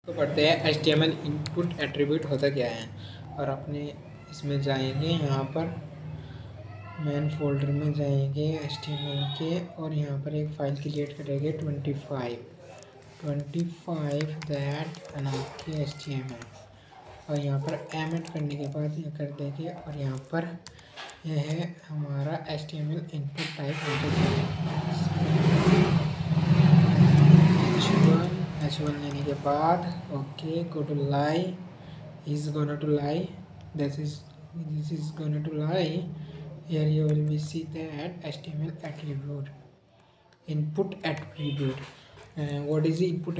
तो पढ़ते हैं HTML इनपुट एट्रीब्यूट होता क्या है। और अपने इसमें जाएंगे, यहाँ पर मेन फोल्डर में जाएंगे HTML के, और यहाँ पर एक फ़ाइल क्रिएट करेंगे 25 दैट अनाउके HTML, और यहाँ पर एमिट करने के बाद यह कर देंगे, और यहाँ पर यह है हमारा HTML इनपुट टाइप H1 लेने के बाद okay go to lie is gonna to lie this is gonna to lie. Here you will be see that HTML attribute input attribute. What is the input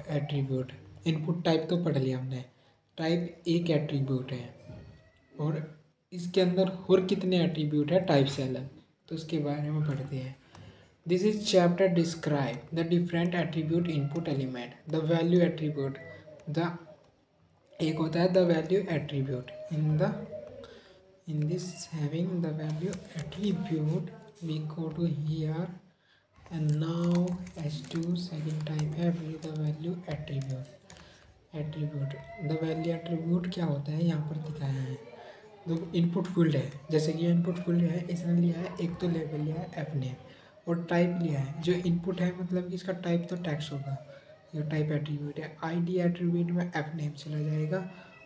attribute? Input type तो पढ़ लिया हमने, type एक attribute है, और इसके अंदर और कितने एट्रीब्यूट है टाइप से अलग, तो उसके बारे में पढ़ते हैं। This is chapter describe the different attribute input element the value attribute the एक होता है the value attribute in this having the value attribute we go to here and now H2 second type है the value attribute the value attribute क्या होता है यहाँ पर दिखाया है। तो इनपुट फील्ड है, जैसे कि इनपुट फील्ड है, इसने लिया है एक तो लेबल लिया है एफ नेम, और टाइप लिया है जो इनपुट है, मतलब कि इसका टाइप तो टेक्स्ट होगा, ये टाइप एट्रीब्यूट है। आईडी एट्रीब्यूट में एफ नेम चला जाएगा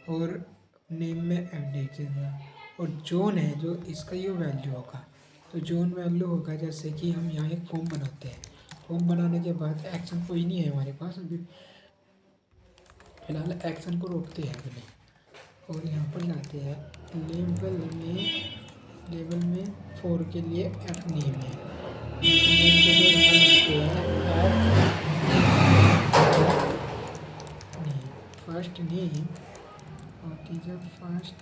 और नेम में एफ नेम चलेगा, और जोन है जो इसका ये वैल्यू होगा, तो जोन वैल्यू होगा। जैसे कि हम यहाँ एक फॉर्म बनाते हैं, फॉर्म बनाने के बाद एक्शन कोई नहीं है हमारे पास अभी फिलहाल, एक्शन को रोकते हैं अभी, और यहाँ पर जाते हैं लेबल में 4 के लिए एफ नेम है, नेम के लिए यहाँ लिखते हैं फर्स्ट नेम, और जब first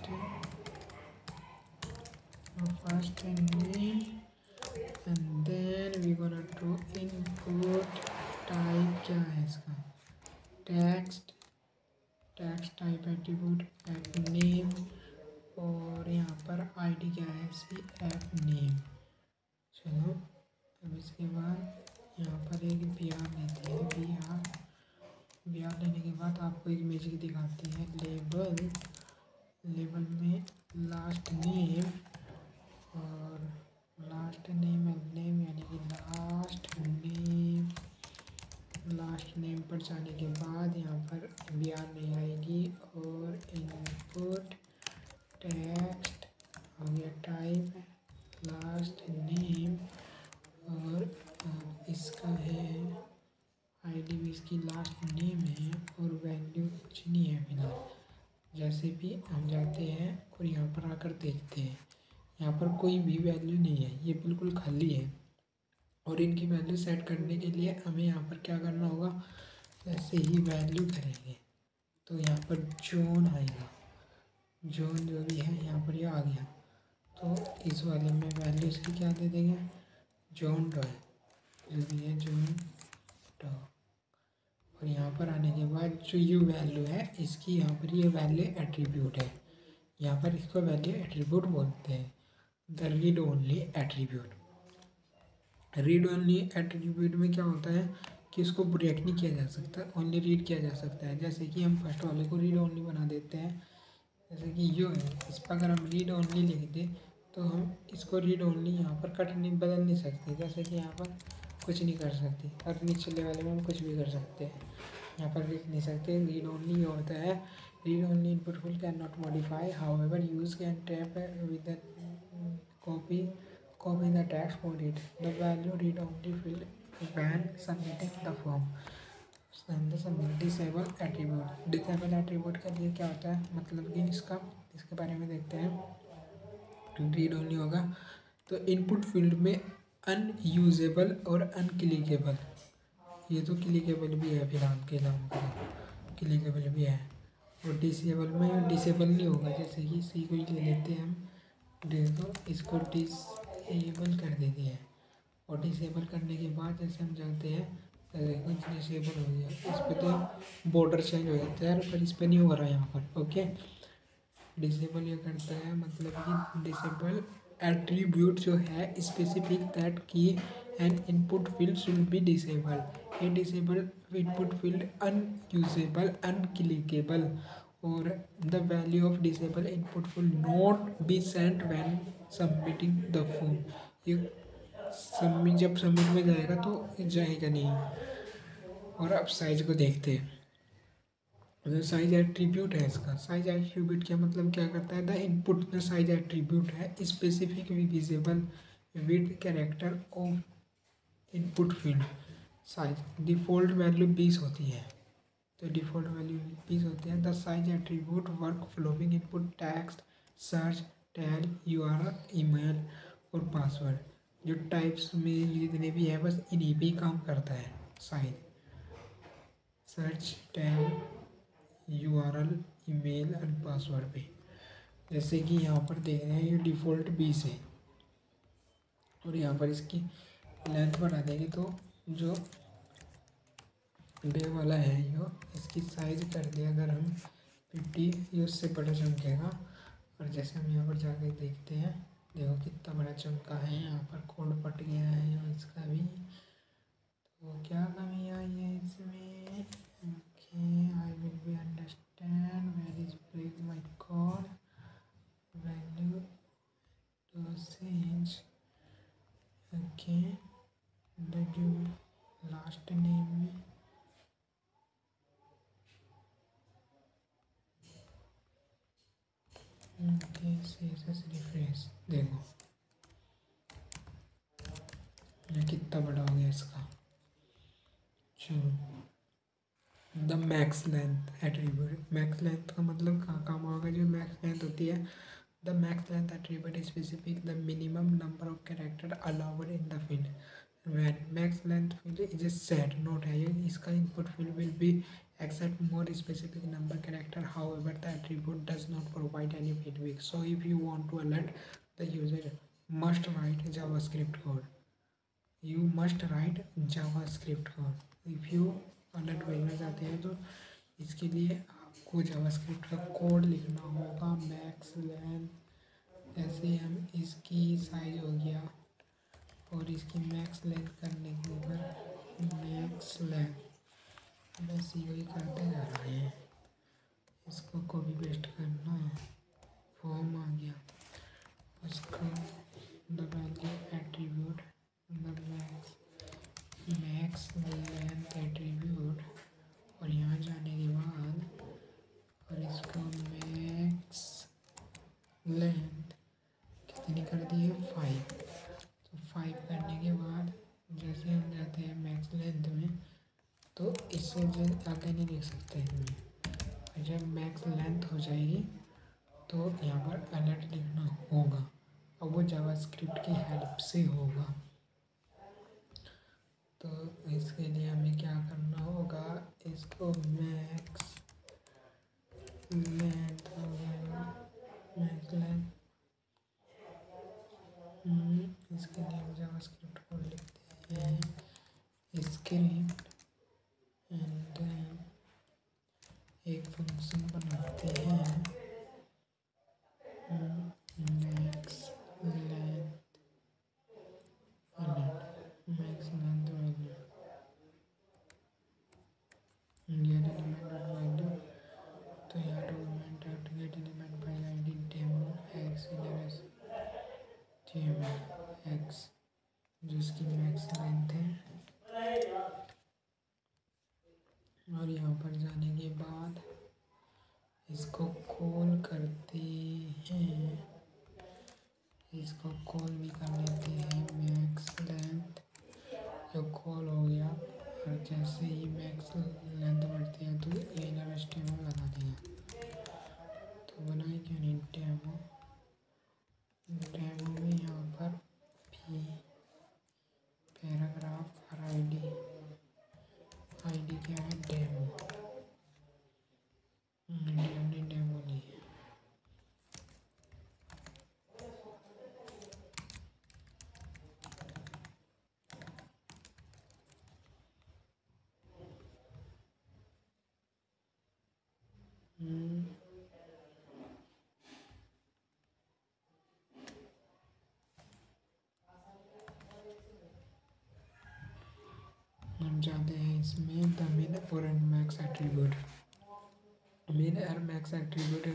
name and then we gonna to input type क्या है इसका, text type attribute F name, और यहाँ पर आईडी क्या है इसकी एफ नेम। चलो अब इसके बाद यहाँ पर एक बिहार लेते हैं, बिहार लेने के बाद आपको एक मैजिक दिखाते हैं। लेबल में लास्ट नेम, और लास्ट नेम यानी कि लास्ट नेम पर जाने के बाद यहाँ पर बिहार नहीं आएगी, और इनपुट टेक्स्ट हो गया टाइप लास्ट नेम, और इसका है आईडी भी इसकी लास्ट नेम है, और वैल्यू कुछ नहीं है फिलहाल। जैसे भी हम जाते हैं और यहाँ पर आकर देखते हैं, यहाँ पर कोई भी वैल्यू नहीं है, ये बिल्कुल खाली है, और इनकी वैल्यू सेट करने के लिए हमें यहाँ पर क्या करना होगा, ऐसे ही वैल्यू करेंगे तो यहाँ पर जोन आएगा, जोन जो भी है यहाँ पर ये आ गया, तो इस वाले में वैल्यू इसकी क्या दे देंगे, जोन टॉय जो भी है जोन टॉय, और यहाँ पर आने के बाद जो ये वैल्यू है इसकी यहाँ पर ये वैल्यू एट्रीब्यूट है, यहाँ पर इसको वैल्यू एट्रीब्यूट बोलते हैं। The read only attribute, read only attribute में क्या होता है कि इसको ब्रेक नहीं किया जा सकता, ओनली रीड किया जा सकता है। जैसे कि हम फर्स्ट वाले को रीड ओनली बना देते हैं, जैसे कि यो है, इस पर अगर हम रीड ओनली लिख दें तो हम इसको रीड ओनली यहाँ पर कट नहीं बदल नहीं सकते, जैसे कि यहाँ पर कुछ नहीं कर सकते, और निचले वाले में हम कुछ भी कर सकते हैं, यहाँ पर लिख नहीं सकते। रीड ओनली होता है, read only input field can not modify however use can tap with copy the text for it. The value read only field when submitting the form. Disable attribute के लिए क्या होता है, मतलब कि इसके बारे में देखते हैं। रीड ओनली होगा तो इनपुट फील्ड में अनयूजेबल और अनक्लिकेबल, ये तो क्लिकेबल भी है फिलहाल के नाम पर, क्लिकेबल भी है, और डिसेबल में डिसेबल नहीं होगा। जैसे कि सी को ले लेते हैं हम, देखो इसको डिसेबल कर देते हैं, और डिसेबल करने के बाद जैसे हम जाते हैं देखो डिसेबल हो गया, इस पर तो बॉर्डर चेंज हो जाता है, पर इस पर नहीं हो रहा यहाँ पर। ओके डिसेबल ये करता है, मतलब कि डिसेबल एट्रीब्यूट जो है स्पेसिफिक दैट की and input field should be disabled. A disabled input field unusable, unclickable, or the value of disabled input will not be sent when submitting the form. ये submit जब submit में जाएगा तो जाएगा नहीं। और अब साइज को देखते हैं। साइज एट्रीब्यूट है इसका। साइज एट्रीब्यूट क्या मतलब क्या करता है, द इनपुट में साइज एट्रीब्यूट है specific visible with character of input field. Size default value 20 होती है, तो डिफ़ॉल्ट वैल्यू 20 होती है। The size attribute work flowing input text, search, tag, URL, email और पासवर्ड। जो टाइप्स में जितने भी है बस इन्हीं पे ही काम करता है size. Search, tag, URL, email and password पे। जैसे कि यहाँ पर देख रहे हैं ये डिफ़ॉल्ट 20 है और यहाँ पर इसकी लेंथ बढ़ा देंगे तो जो डे वाला है यो इसकी साइज कर दिया अगर हम 50, ये उससे बड़ा चमकेगा। और जैसे हम यहाँ पर जाके देखते हैं, देखो कितना बड़ा चमका है। यहाँ पर कोड फट गया है और इसका भी, तो क्या कमी आई है इसमें। Okay, I will be understand where is break my code value dosage. Okay, जो लास्ट नेम में रिफ्रेश, देखो ये कितना बड़ा हो गया इसका। चलो, the max length attribute. Max length का मतलब कहाँ काम होगा, जो मैक्स लेंथ होती है। The max length attribute specific the minimum number of character allowed in the field when max length field is a set note है ये। इसका input field will be accept more specific number character, however the attribute does not provide any feedback, so if you want to alert the user must write javascript code, you must write javascript code। if you alert भेजना चाहते हैं तो इसके लिए आपको JavaScript का code लिखना होगा। मैक्स लेंथ, जैसे हम इसकी साइज हो गया और इसकी मैक्स लेंथ करने के ऊपर मैक्स लेंथ बस यही करते जा रहे हैं। इसको कॉपी पेस्ट करना है, फॉर्म आ गया, उसको the value attribute the max length attribute और यहाँ जाने के बाद और इसको मैक्स लेंथ कितनी कर दी है 5। तो 5 करने के बाद जैसे हम जाते हैं मैक्स लेंथ में तो इससे आगे नहीं देख सकते हैं। जब मैक्स लेंथ हो जाएगी तो यहाँ पर अलर्ट लिखना होगा और वो जावास्क्रिप्ट की हेल्प से होगा। तो इसके लिए हमें क्या करना होगा, इसको मैक्स लेंथ मैक्स लेंथ इसके लिए हम जावास्क्रिप्ट कोड लिखते हैं स्क्रिप्ट एंड एक फंक्शन बनाते हैं max length max length value get element dot value. तो यहाँ document dot get element file ID demo X inners X जिसकी मैक्स लेंथ है। और यहाँ पर जाने के बाद इसको कॉल करते हैं, इसको कॉल भी कर लेते हैं मैक्स लेंथ, जो कॉल हो गया। और जैसे ही मैक्स लेंथ बढ़ती है तो इनर स्टेमो लगा देंगे। तो बनाए क्यों नहीं डेमो, डेमो में यहाँ पर भी पैराग्राफ और आईडी क्या है डेमो, हमने डेमो ली है। मिन और मैक्स एट्रीब्यूट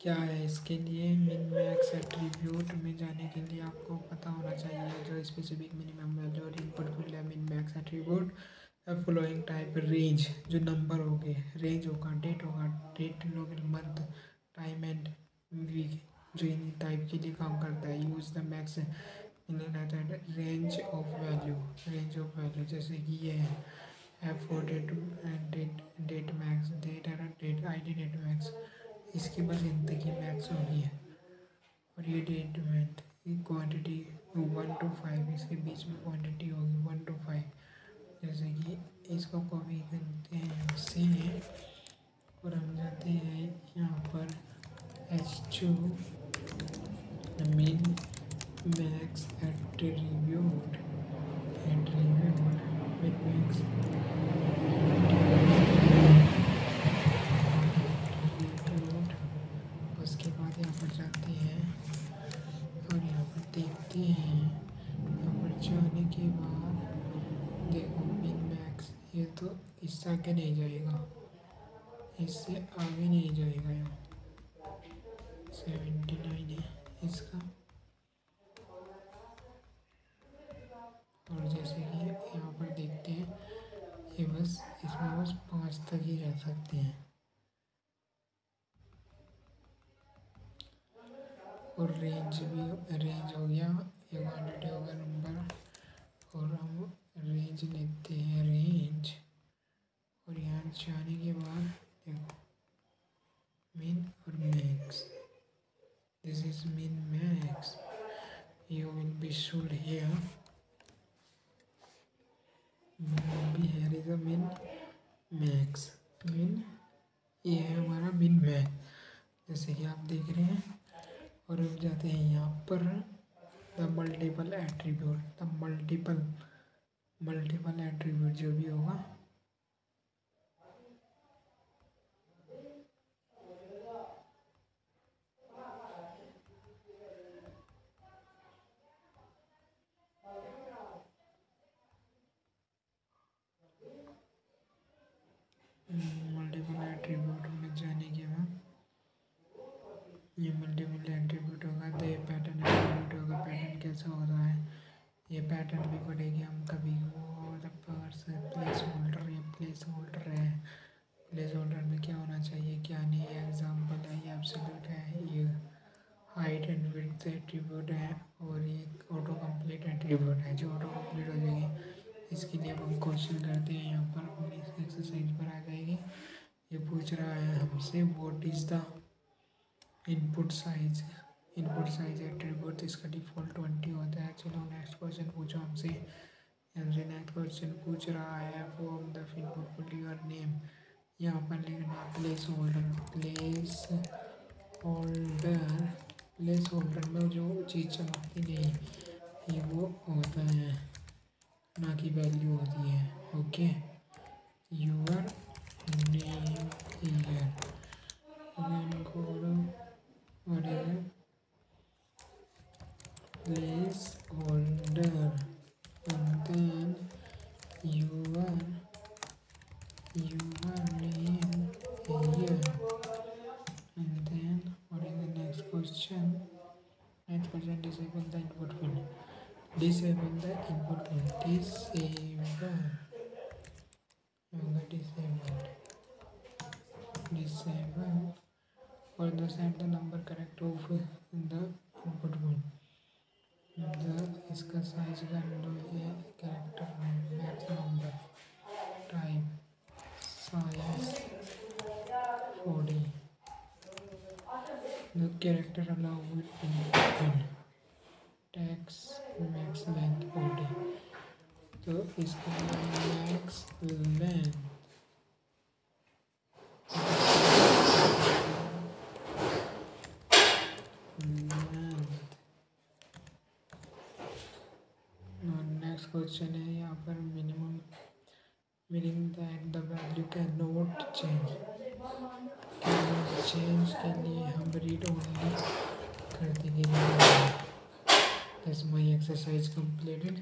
क्या है। इसके लिए मिन मैक्स एट्रीब्यूट में जाने के लिए आपको पता होना चाहिए जो स्पेसिफिक मिनिमम वैल्यू और इनपुट फील्ड है min max attribute following type range जो नंबर हो गए रेंज होगा डेट लोग मंथ टाइम एंड वीक जो इन टाइप के लिए काम करता है। Use the max in range of value जैसे कि ये है F four date max date I D date max इसकी बस जिंदगी मैक्स होगी है और ये डेट मैथ क्वांटिटी 1 to 5 इसके बीच में क्वांटिटी होगी 1 to 5 जैसे कि इसको कॉपी करते हैं से और हम जाते हैं यहाँ पर H2 min max attribute min max उसके बाद यहाँ पर जाते हैं और यहाँ पर देखते हैं यहाँ पर जाने के बाद देखो मिन मैक्स ये तो इससे आगे नहीं जाएगा इससे आगे नहीं जाएगा यहाँ 79 है इसका और जैसे कि यहाँ पर देखते हैं ये बस इसमें बस 5 तक ही जा सकते हैं और रेंज हो गया ये क्वांटिटी होगा नंबर और हम रेंज लेते हैं रेंज और यहाँ जाने के बाद देखो मिन और max this is min max you will be should here here is a min max min ये है हमारा min max जैसे कि आप देख रहे हैं और हम जाते हैं यहाँ पर द मल्टीपल एट्रीब्यूट जो भी होगा मल्टीपल एट्रीब्यूट में जाने के बाद ये मल्टीपल एट्रीब्यूट होगा तो ये पैटर्न एट्रीब्यूट होगा। पैटर्न कैसा होता है ये पैटर्न भी पढ़ेंगे हम कभी वो प्लेस होल्डर है प्लेस होल्डर में क्या होना चाहिए क्या नहीं है। एग्जाम्पल है ये एब्सोल्यूट है ये हाइट एंड विड्थ एट्रीब्यूट है और ये ऑटो कंप्लीट एट्रीब्यूट है जो ऑटो कंप्लीट हो जाएगी। इसके लिए अब हम क्वेश्चन करते हैं यहाँ पर अपनी एक्सरसाइज पर आ जाएगी। ये पूछ रहा है हमसे what is the input size attribute इसका डिफ़ॉल्ट 20 होता है। चलो नेक्स्ट क्वेश्चन पूछो हमसे नेक्स्ट क्वेश्चन पूछ रहा है form the input put your name यहाँ पर लिखना प्लेस होल्डर में जो चीज़ चलाती नहीं ये वो होता है ना की वैल्यू होती है। Okay your name here then go to what is it place holder and then your name here and then what is the next question disable the input field disable or the set the number correct of the input field इसका size का है character max number type size 40 the character allowed in text max length 40 तो इसका max length next question है यहाँ पर minimum meaning that the value can not change के लिए हम रीड ओनली कर देंगे। That's my exercise completed.